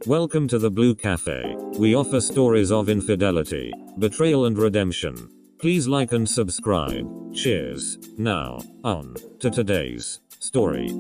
Welcome to the Blue Cafe. We offer stories of infidelity, betrayal and redemption. Please like and subscribe. Cheers. Now, on to today's story.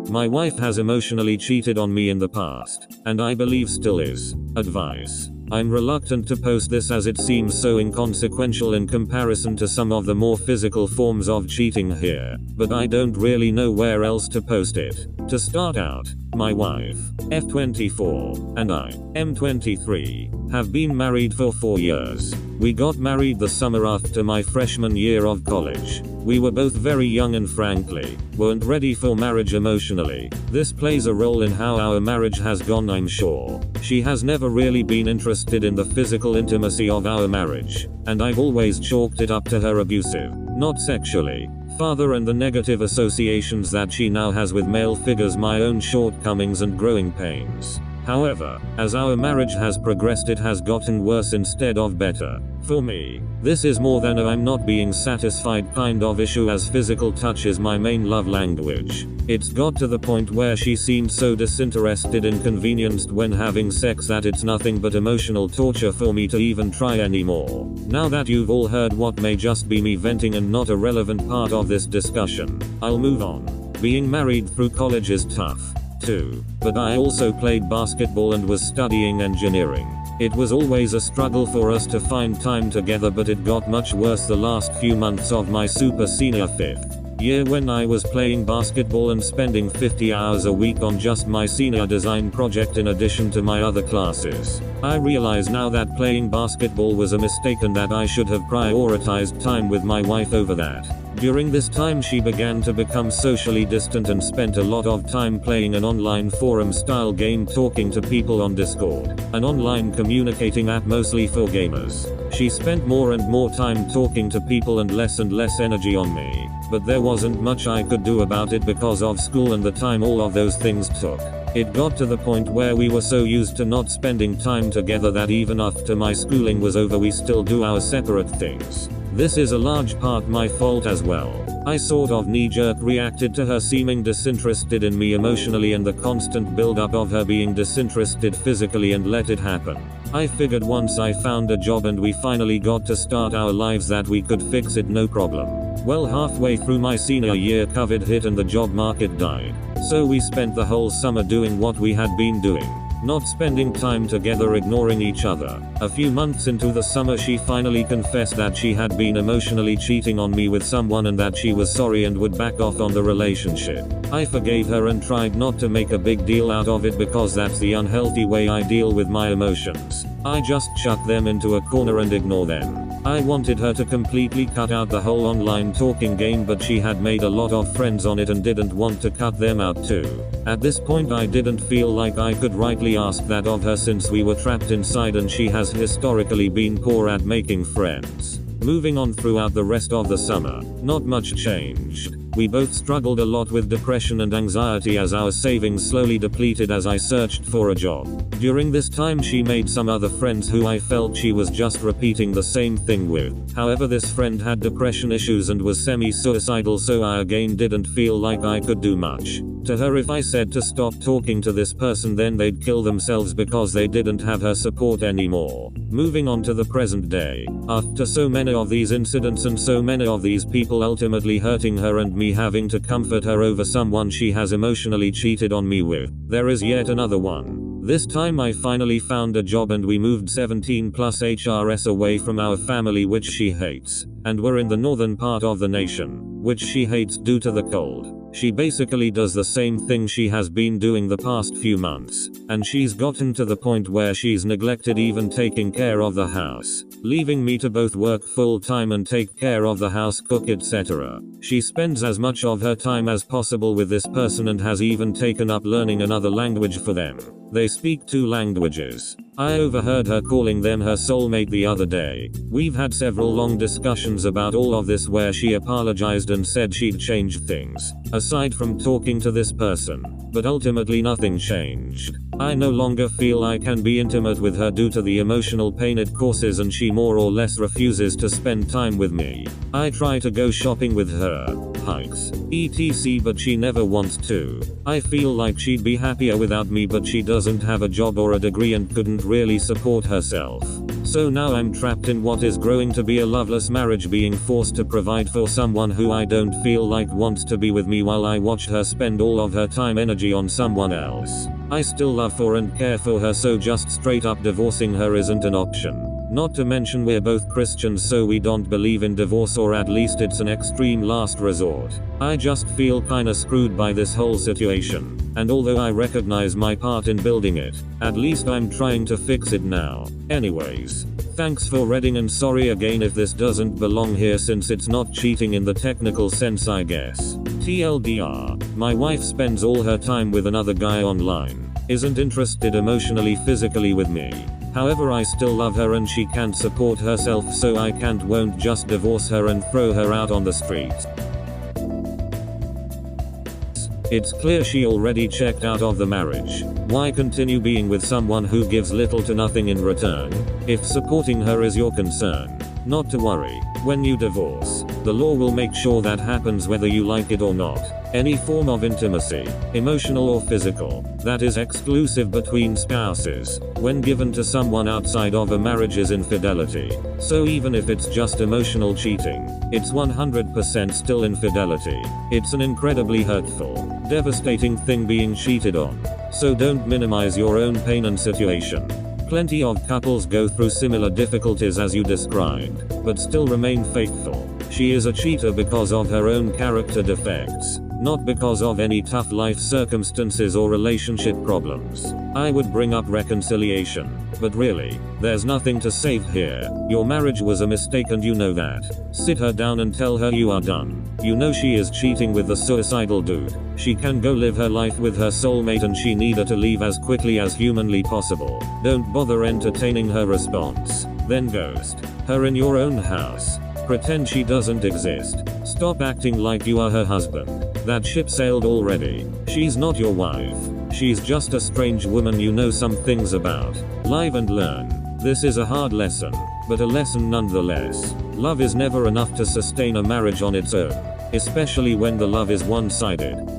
My wife has emotionally cheated on me in the past, and I believe still is. Advice. I'm reluctant to post this as it seems so inconsequential in comparison to some of the more physical forms of cheating here, but I don't really know where else to post it. To start out, my wife, F24, and I, M23, have been married for 4 years. We got married the summer after my freshman year of college. We were both very young and frankly, weren't ready for marriage emotionally. This plays a role in how our marriage has gone, I'm sure. She has never really been interested in the physical intimacy of our marriage, and I've always chalked it up to her abusive, not sexually, father and the negative associations that she now has with male figures, my own shortcomings and growing pains. However, as our marriage has progressed, it has gotten worse instead of better. For me, this is more than a I'm not being satisfied kind of issue, as physical touch is my main love language. It's got to the point where she seems so disinterested, inconvenienced when having sex, that it's nothing but emotional torture for me to even try anymore. Now that you've all heard what may just be me venting and not a relevant part of this discussion, I'll move on. Being married through college is tough too, but I also played basketball and was studying engineering. It was always a struggle for us to find time together, but it got much worse the last few months of my super senior 5th year when I was playing basketball and spending 50 hours a week on just my senior design project in addition to my other classes. I realize now that playing basketball was a mistake and that I should have prioritized time with my wife over that. During this time she began to become socially distant and spent a lot of time playing an online forum style game, talking to people on Discord, an online communicating app mostly for gamers. She spent more and more time talking to people and less energy on me, but there wasn't much I could do about it because of school and the time all of those things took. It got to the point where we were so used to not spending time together that even after my schooling was over we still do our separate things. This is a large part my fault as well. I sort of knee-jerk reacted to her seeming disinterested in me emotionally and the constant build-up of her being disinterested physically, and let it happen. I figured once I found a job and we finally got to start our lives that we could fix it no problem. Well, halfway through my senior year COVID hit and the job market died. So we spent the whole summer doing what we had been doing. Not spending time together, ignoring each other. A few months into the summer she finally confessed that she had been emotionally cheating on me with someone and that she was sorry and would back off on the relationship. I forgave her and tried not to make a big deal out of it because that's the unhealthy way I deal with my emotions. I just chuck them into a corner and ignore them. I wanted her to completely cut out the whole online talking game, but she had made a lot of friends on it and didn't want to cut them out too. At this point I didn't feel like I could rightly ask that of her since we were trapped inside and she has historically been poor at making friends. Moving on throughout the rest of the summer, not much changed. We both struggled a lot with depression and anxiety as our savings slowly depleted as I searched for a job. During this time she made some other friends who I felt she was just repeating the same thing with. However, this friend had depression issues and was semi-suicidal, so I again didn't feel like I could do much. To her, if I said to stop talking to this person then they'd kill themselves because they didn't have her support anymore. Moving on to the present day. After so many of these incidents and so many of these people ultimately hurting her and me having to comfort her over someone she has emotionally cheated on me with, there is yet another one. This time I finally found a job and we moved 17+ HRS away from our family, which she hates, and we're in the northern part of the nation, which she hates due to the cold. She basically does the same thing she has been doing the past few months, and she's gotten to the point where she's neglected even taking care of the house, leaving me to both work full-time and take care of the house, cook, etc. She spends as much of her time as possible with this person and has even taken up learning another language for them. They speak 2 languages. I overheard her calling them her soulmate the other day. We've had several long discussions about all of this where she apologized and said she'd change things, aside from talking to this person, but ultimately nothing changed. I no longer feel I can be intimate with her due to the emotional pain it causes, and she more or less refuses to spend time with me. I try to go shopping with her, hikes, etc, but she never wants to. I feel like she'd be happier without me, but she doesn't have a job or a degree and couldn't really support herself. So now I'm trapped in what is growing to be a loveless marriage, being forced to provide for someone who I don't feel like wants to be with me, while I watch her spend all of her time energy on someone else. I still love her and care for her, so just straight up divorcing her isn't an option. Not to mention we're both Christians, so we don't believe in divorce, or at least it's an extreme last resort. I just feel kinda screwed by this whole situation. And although I recognize my part in building it, at least I'm trying to fix it now. Anyways, thanks for reading, and sorry again if this doesn't belong here since it's not cheating in the technical sense, I guess. TLDR, my wife spends all her time with another guy online, isn't interested emotionally, physically with me. However, I still love her and she can't support herself, so I won't just divorce her and throw her out on the street. It's clear she already checked out of the marriage. Why continue being with someone who gives little to nothing in return? If supporting her is your concern, not to worry. When you divorce, the law will make sure that happens whether you like it or not. Any form of intimacy, emotional or physical, that is exclusive between spouses, when given to someone outside of a marriage is infidelity. So even if it's just emotional cheating, it's 100% still infidelity. It's an incredibly hurtful, devastating thing being cheated on. So don't minimize your own pain and situation. Plenty of couples go through similar difficulties as you described, but still remain faithful. She is a cheater because of her own character defects, not because of any tough life circumstances or relationship problems. I would bring up reconciliation, but really, there's nothing to save here. Your marriage was a mistake and you know that. Sit her down and tell her you are done. You know she is cheating with the suicidal dude. She can go live her life with her soulmate and she needed to leave as quickly as humanly possible. Don't bother entertaining her response. Then ghost her in your own house. Pretend she doesn't exist. Stop acting like you are her husband. That ship sailed already. She's not your wife. She's just a strange woman you know some things about. Live and learn. This is a hard lesson, but a lesson nonetheless. Love is never enough to sustain a marriage on its own, especially when the love is one-sided.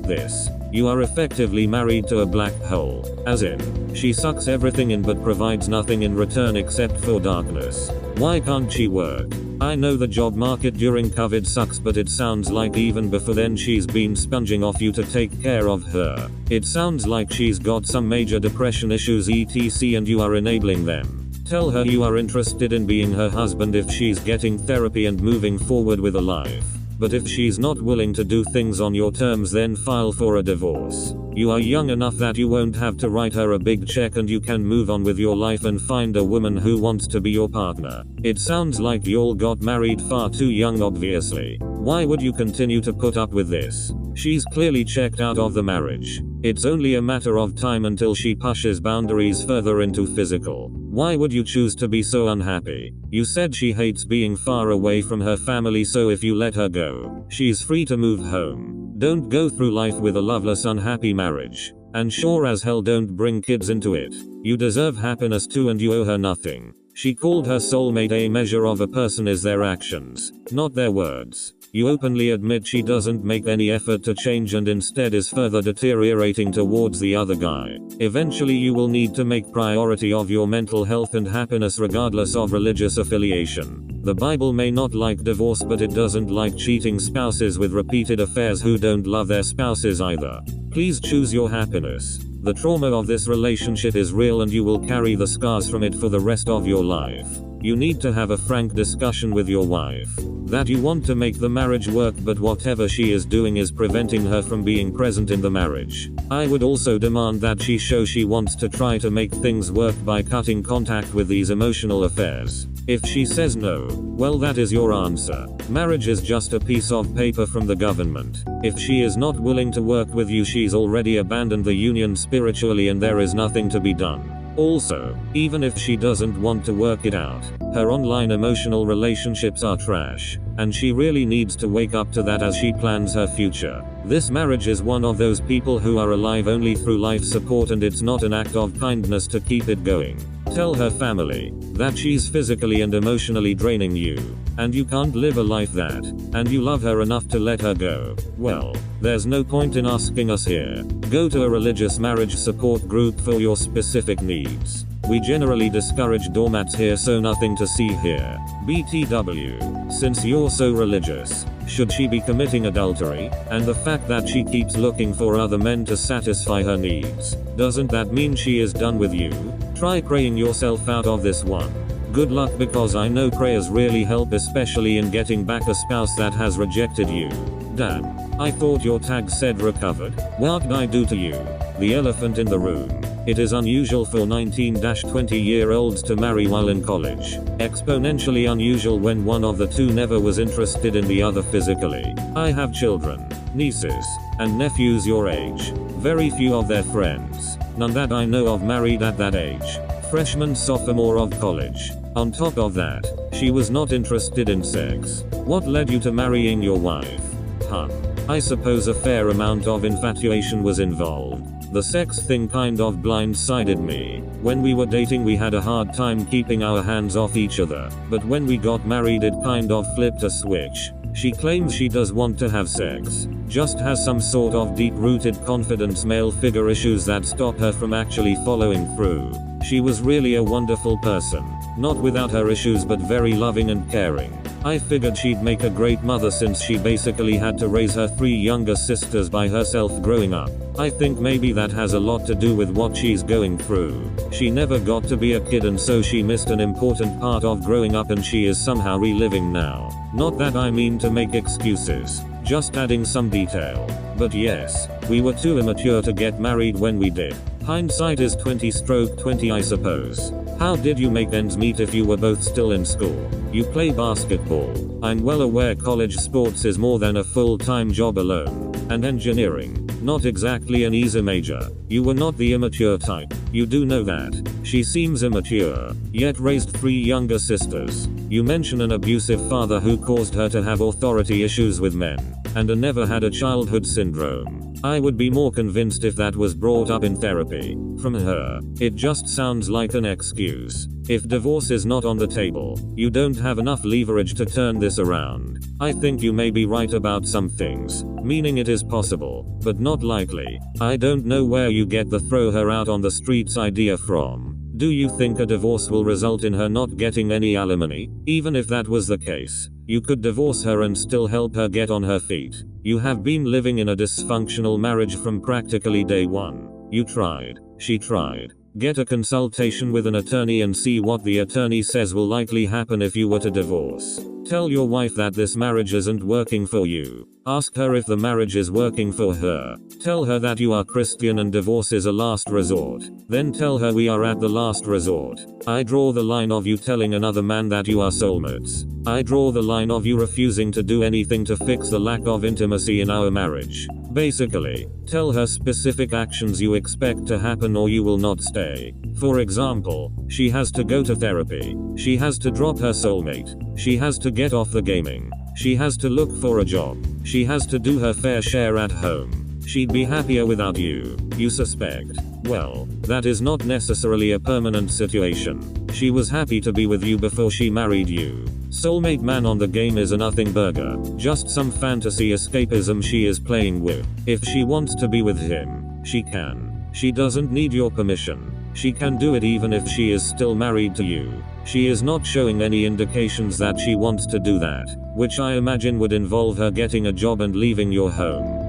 You are effectively married to a black hole, as in, she sucks everything in but provides nothing in return except for darkness. Why can't she work? I know the job market during COVID sucks, but it sounds like even before then she's been sponging off you to take care of her. It sounds like she's got some major depression issues etc, and you are enabling them. Tell her you are interested in being her husband if she's getting therapy and moving forward with a life. But if she's not willing to do things on your terms, then file for a divorce. You are young enough that you won't have to write her a big check and you can move on with your life and find a woman who wants to be your partner. It sounds like y'all got married far too young, obviously. Why would you continue to put up with this? She's clearly checked out of the marriage. It's only a matter of time until she pushes boundaries further into physical. Why would you choose to be so unhappy? You said she hates being far away from her family, so if you let her go, she's free to move home. Don't go through life with a loveless, unhappy marriage. And sure as hell don't bring kids into it. You deserve happiness too and you owe her nothing. She called her soulmate. A measure of a person is their actions, not their words. You openly admit she doesn't make any effort to change and instead is further deteriorating towards the other guy. Eventually you will need to make priority of your mental health and happiness regardless of religious affiliation. The Bible may not like divorce, but it doesn't like cheating spouses with repeated affairs who don't love their spouses either. Please choose your happiness. The trauma of this relationship is real and you will carry the scars from it for the rest of your life. You need to have a frank discussion with your wife that you want to make the marriage work, but whatever she is doing is preventing her from being present in the marriage. I would also demand that she show she wants to try to make things work by cutting contact with these emotional affairs. If she says no, well, that is your answer. Marriage is just a piece of paper from the government. If she is not willing to work with you, she's already abandoned the union spiritually and there is nothing to be done. Also, even if she doesn't want to work it out, her online emotional relationships are trash, and she really needs to wake up to that as she plans her future. This marriage is one of those people who are alive only through life support, and it's not an act of kindness to keep it going. Tell her family that she's physically and emotionally draining you. and you can't live a life that, and you love her enough to let her go, well, there's no point in asking us here. Go to a religious marriage support group for your specific needs. We generally discourage doormats here, so nothing to see here. BTW. Since you're so religious, should she be committing adultery? And the fact that she keeps looking for other men to satisfy her needs, doesn't that mean she is done with you? Try praying yourself out of this one. Good luck, because I know prayers really help, especially in getting back a spouse that has rejected you. Damn. I thought your tag said recovered. What'd I do to you? The elephant in the room. It is unusual for 19-20-year-olds to marry while in college. Exponentially unusual when one of the two never was interested in the other physically. I have children, nieces, and nephews your age. Very few of their friends, none that I know of, married at that age. Freshman, sophomore of college. On top of that, she was not interested in sex. What led you to marrying your wife? I suppose a fair amount of infatuation was involved. The sex thing kind of blindsided me. When we were dating, we had a hard time keeping our hands off each other, but when we got married it kind of flipped a switch. She claims she does want to have sex, just has some sort of deep-rooted confidence male figure issues that stop her from actually following through. She was really a wonderful person, not without her issues, but very loving and caring. I figured she'd make a great mother since she basically had to raise her 3 younger sisters by herself growing up. I think maybe that has a lot to do with what she's going through. She never got to be a kid, and so she missed an important part of growing up, and she is somehow reliving now. Not that I mean to make excuses, just adding some detail. But yes, we were too immature to get married when we did. Hindsight is 20/20, I suppose. How did you make ends meet if you were both still in school? You play basketball. I'm well aware college sports is more than a full-time job alone. And engineering, not exactly an easy major. You were not the immature type. You do know that. She seems immature, yet raised 3 younger sisters. You mention an abusive father who caused her to have authority issues with men, and never had a childhood syndrome. I would be more convinced if that was brought up in therapy. From her, it just sounds like an excuse. If divorce is not on the table, you don't have enough leverage to turn this around. I think you may be right about some things, meaning it is possible, but not likely. I don't know where you get the throw her out on the streets idea from. Do you think a divorce will result in her not getting any alimony? Even if that was the case, you could divorce her and still help her get on her feet. You have been living in a dysfunctional marriage from practically day one. You tried. She tried. Get a consultation with an attorney and see what the attorney says will likely happen if you were to divorce. Tell your wife that this marriage isn't working for you. Ask her if the marriage is working for her. Tell her that you are Christian and divorce is a last resort. Then tell her we are at the last resort. I draw the line of you telling another man that you are soulmates. I draw the line of you refusing to do anything to fix the lack of intimacy in our marriage. Basically, tell her specific actions you expect to happen or you will not stay. For example, she has to go to therapy. She has to drop her soulmate. She has to get off the gaming. She has to look for a job. She has to do her fair share at home. She'd be happier without you. You suspect? Well, that is not necessarily a permanent situation. She was happy to be with you before she married you. Soulmate man on the game is a nothing burger, just some fantasy escapism she is playing with. If she wants to be with him, she can. She doesn't need your permission. She can do it even if she is still married to you. She is not showing any indications that she wants to do that, which I imagine would involve her getting a job and leaving your home.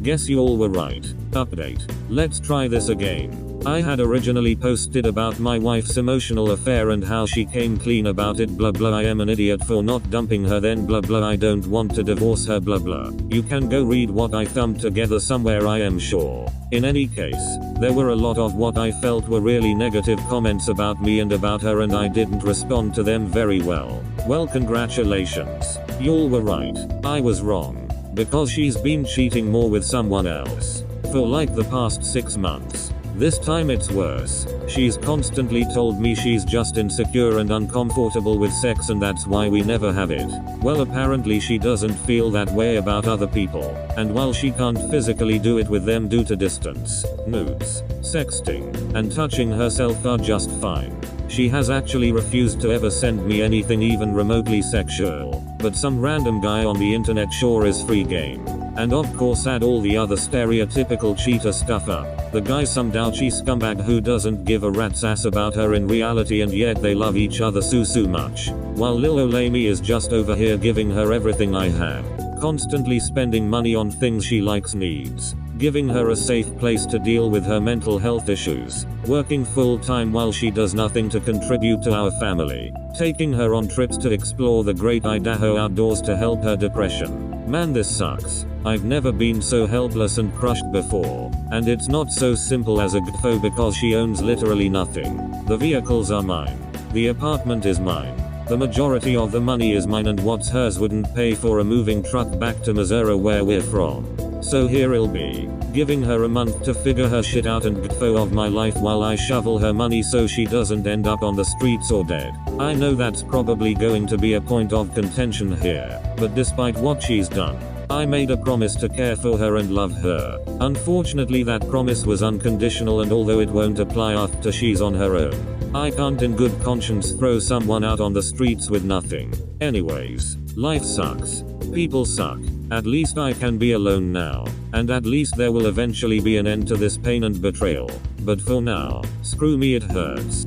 Guess you all were right. Update. Let's try this again. I had originally posted about my wife's emotional affair and how she came clean about it, blah blah. I am an idiot for not dumping her then, blah blah. I don't want to divorce her, blah blah. You can go read what I thumbed together somewhere, I am sure. In any case, there were a lot of what I felt were really negative comments about me and about her, and I didn't respond to them very well. Well, congratulations. Y'all were right. I was wrong. Because she's been cheating more with someone else. For like the past 6 months. This time it's worse. She's constantly told me she's just insecure and uncomfortable with sex and that's why we never have it. Well, apparently she doesn't feel that way about other people, and while she can't physically do it with them due to distance, nudes, sexting, and touching herself are just fine. She has actually refused to ever send me anything even remotely sexual, but some random guy on the internet sure is free game. And of course add all the other stereotypical cheater stuff up. The guy some douchey scumbag who doesn't give a rat's ass about her in reality and yet they love each other so much. While Lil Olamy is just over here giving her everything I have. Constantly spending money on things she likes needs. Giving her a safe place to deal with her mental health issues. Working full time while she does nothing to contribute to our family. Taking her on trips to explore the great Idaho outdoors to help her depression. Man, this sucks. I've never been so helpless and crushed before. And it's not so simple as a gfo because she owns literally nothing. The vehicles are mine. The apartment is mine. The majority of the money is mine and what's hers wouldn't pay for a moving truck back to Missouri where we're from. So here I'll be, giving her a month to figure her shit out and gfo of my life while I shovel her money so she doesn't end up on the streets or dead. I know that's probably going to be a point of contention here, but despite what she's done, I made a promise to care for her and love her. Unfortunately that promise was unconditional and although it won't apply after she's on her own, I can't in good conscience throw someone out on the streets with nothing. Anyways, life sucks. People suck. At least I can be alone now. And at least there will eventually be an end to this pain and betrayal. But for now, screw me, it hurts.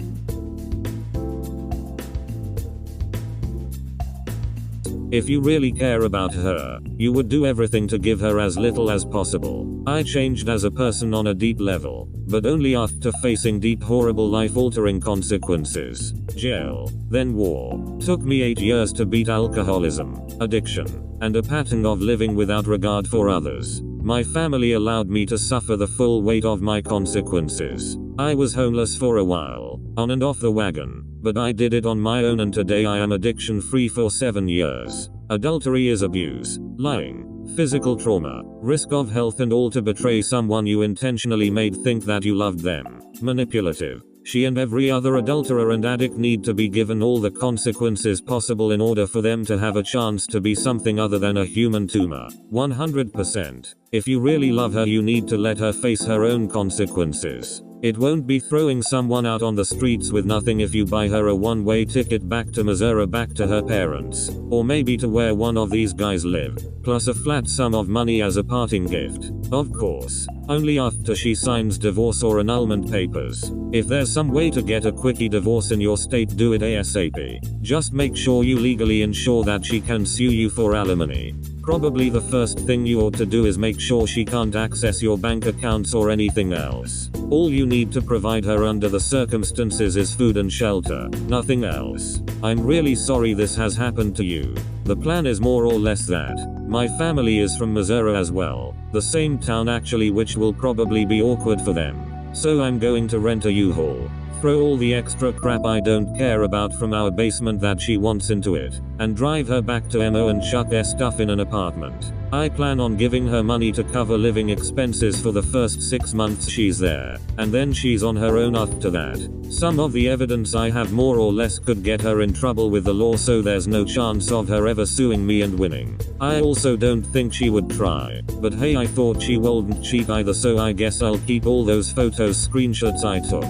If you really care about her, you would do everything to give her as little as possible. I changed as a person on a deep level, but only after facing deep, horrible, life-altering consequences. Jail, then war. Took me 8 years to beat alcoholism, addiction, and a pattern of living without regard for others. My family allowed me to suffer the full weight of my consequences. I was homeless for a while, on and off the wagon, but I did it on my own and today I am addiction-free for 7 years. Adultery is abuse, lying, physical trauma, risk of health and all to betray someone you intentionally made think that you loved them. Manipulative. She and every other adulterer and addict need to be given all the consequences possible in order for them to have a chance to be something other than a human tumor. 100%. If you really love her, you need to let her face her own consequences. It won't be throwing someone out on the streets with nothing if you buy her a one-way ticket back to Missouri, back to her parents, or maybe to where one of these guys live, plus a flat sum of money as a parting gift. Of course, only after she signs divorce or annulment papers. If there's some way to get a quickie divorce in your state, do it ASAP. Just make sure you legally ensure that she can sue you for alimony. Probably the first thing you ought to do is make sure she can't access your bank accounts or anything else. All you need to provide her under the circumstances is food and shelter, nothing else. I'm really sorry this has happened to you. The plan is more or less that. My family is from Missouri as well, the same town actually, which will probably be awkward for them. So I'm going to rent a U-Haul. Throw all the extra crap I don't care about from our basement that she wants into it, and drive her back to MO and chuck their stuff in an apartment. I plan on giving her money to cover living expenses for the first 6 months she's there, and then she's on her own after that. Some of the evidence I have more or less could get her in trouble with the law, so there's no chance of her ever suing me and winning. I also don't think she would try, but hey, I thought she wouldn't cheat either, so I guess I'll keep all those photos, screenshots I took.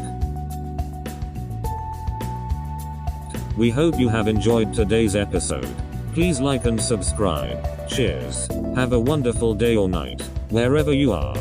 We hope you have enjoyed today's episode. Please like and subscribe. Cheers. Have a wonderful day or night, wherever you are.